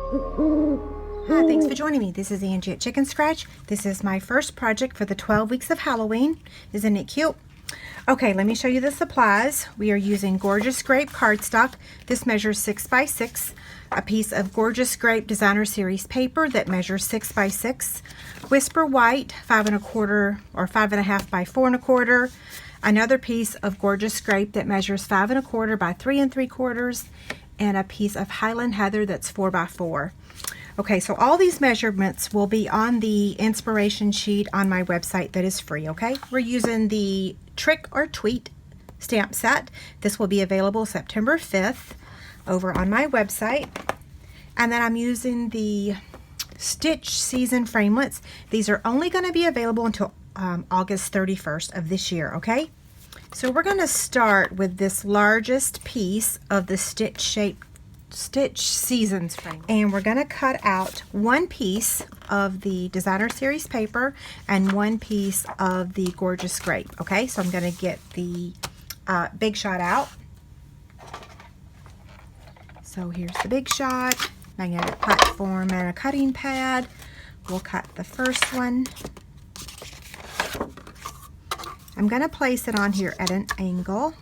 Hi, thanks for joining me. This is Angie at Chicken Scratch. This is my first project for the 12 weeks of Halloween. Isn't it cute? Okay, let me show you the supplies. We are using Gorgeous Grape cardstock. This measures 6 by 6. A piece of Gorgeous Grape Designer Series paper that measures 6 by 6. Whisper White, 5 1/4 or 5 1/2 by 4 1/4. Another piece of Gorgeous Grape that measures 5 1/4 by 3 3/4. And a piece of Highland Heather that's 4 by 4. Okay, so all these measurements will be on the inspiration sheet on my website that is free, okay? We're using the Trick or Tweet stamp set. This will be available September 5th over on my website. And then I'm using the Stitch Season Framelits. These are only going to be available until August 31st of this year, okay? So we're going to start with this largest piece of the Stitch Seasons frame, and we're going to cut out one piece of the Designer Series paper and one piece of the Gorgeous Grape. Okay, so I'm going to get the Big Shot out. So here's the Big Shot, magnetic platform, and a cutting pad. We'll cut the first one. I'm going to place it on here at an angle.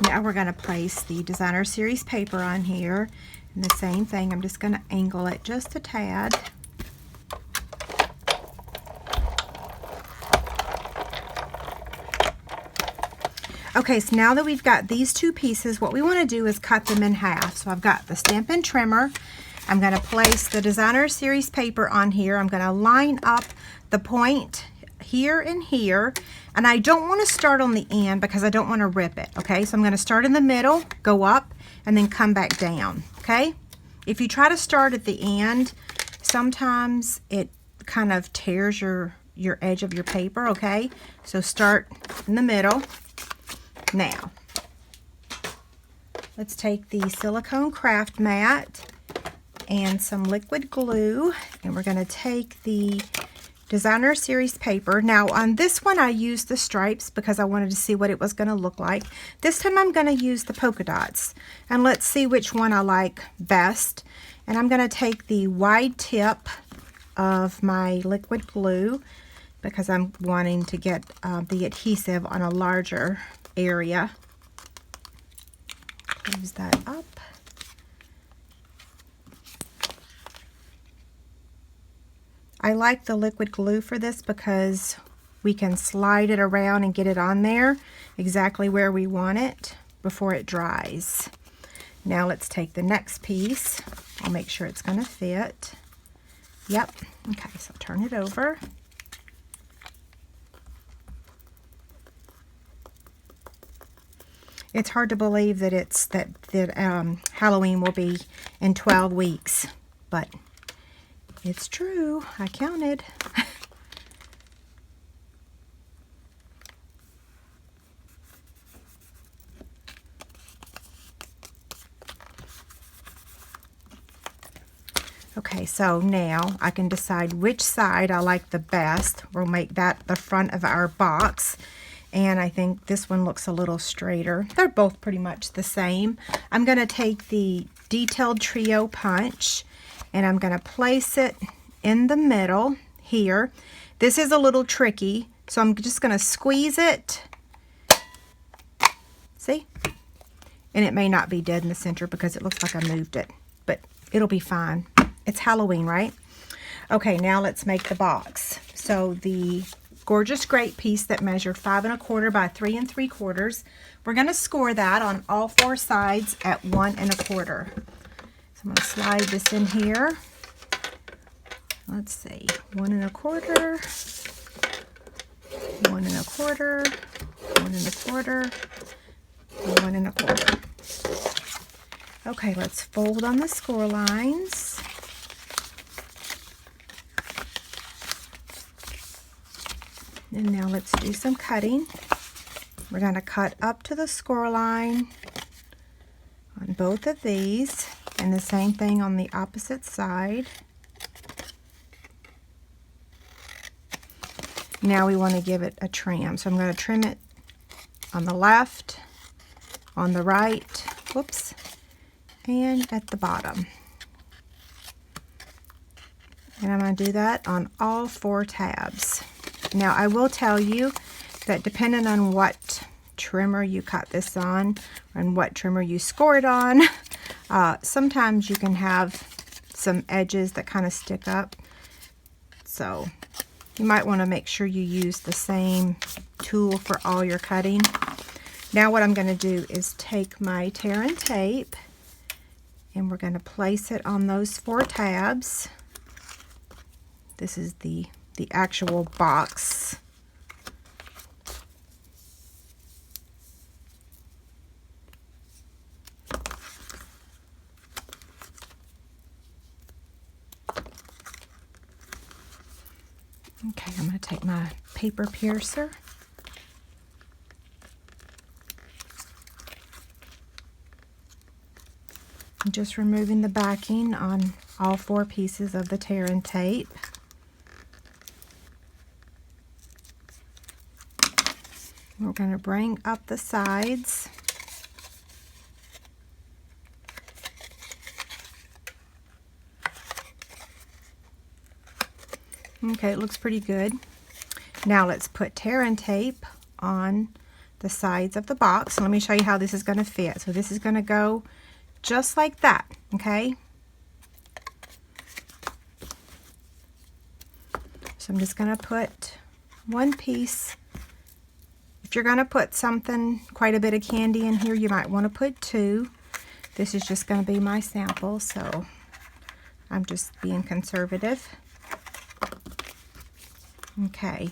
Now we're going to place the Designer Series paper on here, and the same thing, I'm just going to angle it just a tad. Okay, so now that we've got these two pieces, what we want to do is cut them in half. So I've got the Stampin' Trimmer. I'm going to place the Designer Series paper on here. I'm going to line up the point here and here, and I don't want to start on the end because I don't want to rip it. Okay, so I'm going to start in the middle, go up, and then come back down. Okay, if you try to start at the end, sometimes it kind of tears your edge of your paper. Okay, so start in the middle. Now let's take the silicone craft mat and some liquid glue, and we're going to take the Designer Series paper. Now on this one I used the stripes because I wanted to see what it was going to look like. This time I'm going to use the polka dots, and let's see which one I like best. And I'm going to take the wide tip of my liquid glue because I'm wanting to get the adhesive on a larger area. Close that up. I like the liquid glue for this because we can slide it around and get it on there exactly where we want it before it dries. Now let's take the next piece. I'll make sure it's going to fit. Yep. Okay, so turn it over. It's hard to believe that Halloween will be in 12 weeks, but it's true. I counted. Okay, so now I can decide which side I like the best. We'll make that the front of our box. And I think this one looks a little straighter. They're both pretty much the same. I'm going to take the Detailed Trio punch, and I'm going to place it in the middle here. This is a little tricky, so I'm just going to squeeze it. See? And it may not be dead in the center because it looks like I moved it, but it'll be fine. It's Halloween, right? Okay, now let's make the box. So the Gorgeous Grape piece that measured 5 1/4 by 3 3/4. We're going to score that on all four sides at 1 1/4. So I'm going to slide this in here. Let's see, 1 1/4, 1 1/4, 1 1/4, 1 1/4. Okay, let's fold on the score lines. And now let's do some cutting. We're going to cut up to the score line on both of these. And the same thing on the opposite side. Now we want to give it a trim. So I'm going to trim it on the left, on the right, whoops, and at the bottom. And I'm going to do that on all 4 tabs. Now I will tell you that depending on what trimmer you cut this on and what trimmer you score it on, sometimes you can have some edges that kind of stick up. So you might want to make sure you use the same tool for all your cutting. Now what I'm going to do is take my tear and tape and we're going to place it on those 4 tabs. This is the actual box. Okay, I'm going to take my paper piercer. I'm just removing the backing on all 4 pieces of the tear and tape. We're going to bring up the sides. Okay, it looks pretty good. Now let's put tear and tape on the sides of the box. Let me show you how this is going to fit. So this is going to go just like that, okay? So I'm just going to put 1 piece. If you're going to put something, quite a bit of candy in here, you might want to put 2. This is just going to be my sample, so I'm just being conservative. Okay,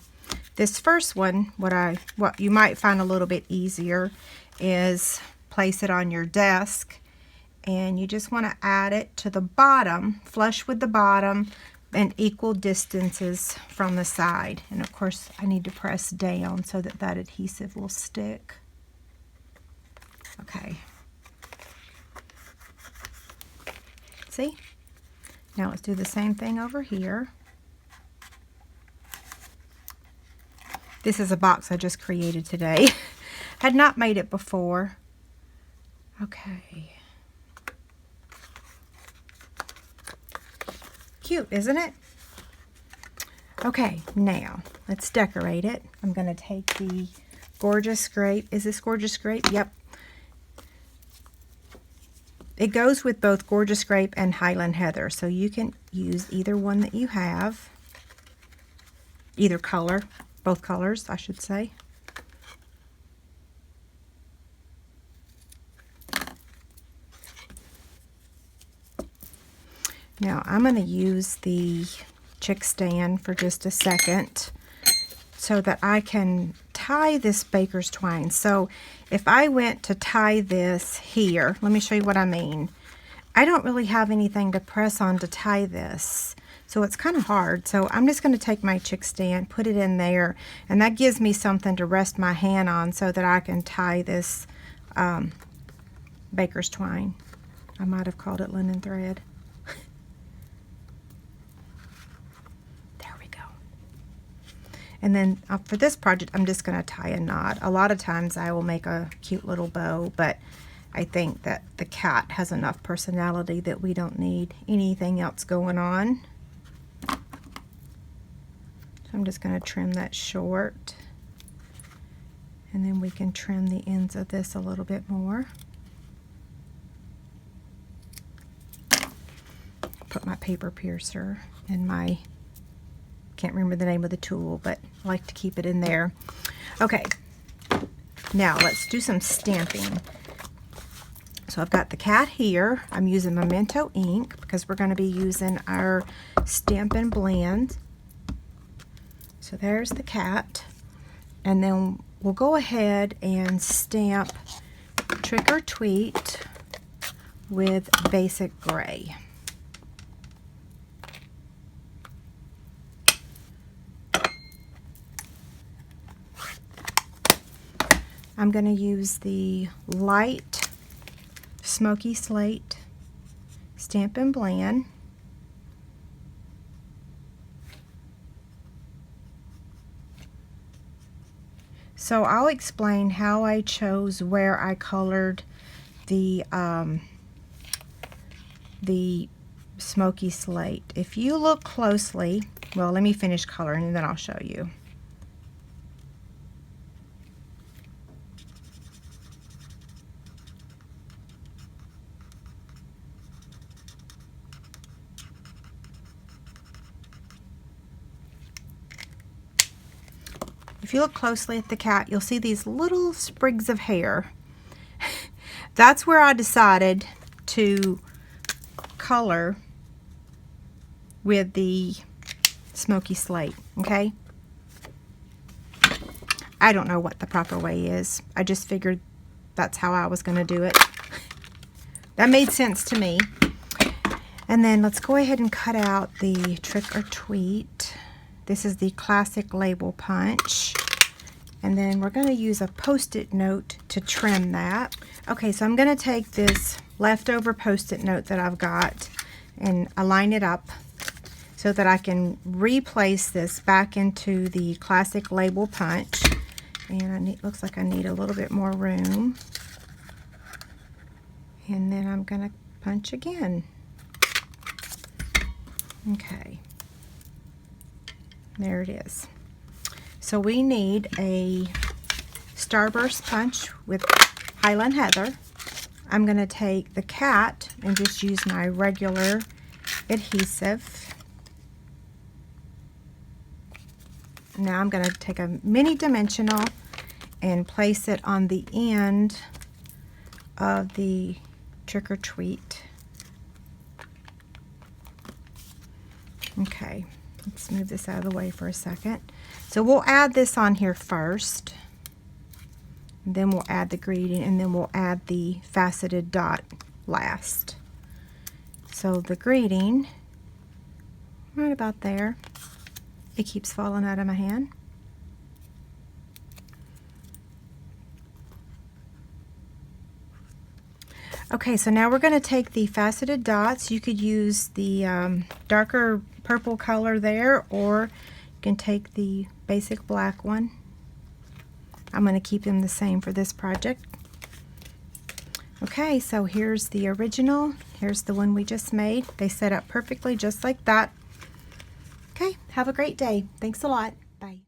this first one, what you might find a little bit easier is place it on your desk, and you just want to add it to the bottom, flush with the bottom, and equal distances from the side. And of course I need to press down so that that adhesive will stick. Okay. See? Now let's do the same thing over here. This is a box I just created today. Had not made it before. Okay. Cute, isn't it? Okay, now let's decorate it. I'm going to take the Gorgeous Grape. Is this Gorgeous Grape? Yep. It goes with both Gorgeous Grape and Highland Heather, so you can use either one that you have. Either color. Both colors, I should say. Now I'm going to use the chick stand for just a second so that I can tie this baker's twine. So if I went to tie this here, let me show you what I mean. I don't really have anything to press on to tie this, so it's kind of hard. So I'm just going to take my chick stand, put it in there, and that gives me something to rest my hand on so that I can tie this baker's twine. I might have called it linen thread. And then for this project, I'm just going to tie a knot. A lot of times I will make a cute little bow, but I think that the cat has enough personality that we don't need anything else going on. So I'm just going to trim that short. And then we can trim the ends of this a little bit more. Put my paper piercer in my... can't remember the name of the tool, but I like to keep it in there. Okay, now let's do some stamping. So I've got the cat here. I'm using Memento ink because we're going to be using our Stampin' Blend. So there's the cat. And then we'll go ahead and stamp Trick or Tweet with Basic Gray. I'm going to use the light Smoky Slate Stampin' Blend. So I'll explain how I chose where I colored the smoky slate. If you look closely, well, let me finish coloring and then I'll show you. If you look closely at the cat, you'll see these little sprigs of hair. That's where I decided to color with the smoky slate, okay? I don't know what the proper way is. I just figured that's how I was going to do it. That made sense to me. And then let's go ahead and cut out the Trick or Tweet. This is the classic label punch. And then we're going to use a Post-it note to trim that. Okay, so I'm going to take this leftover Post-it note that I've got and align it up so that I can replace this back into the classic label punch. And looks like I need a little bit more room. And then I'm going to punch again. Okay. There it is. So we need a Starburst punch with Highland Heather. I'm going to take the cat and just use my regular adhesive. Now I'm going to take a mini dimensional and place it on the end of the Trick or Tweet. Okay, let's move this out of the way for a second. So we'll add this on here first, and then we'll add the greeting, and then we'll add the faceted dot last. So the greeting, right about there. It keeps falling out of my hand. Okay, so now we're going to take the faceted dots. You could use the darker purple color there, or you can take the basic black one. I'm going to keep them the same for this project. Okay, so here's the original. Here's the one we just made. They set up perfectly just like that. Okay, have a great day. Thanks a lot. Bye.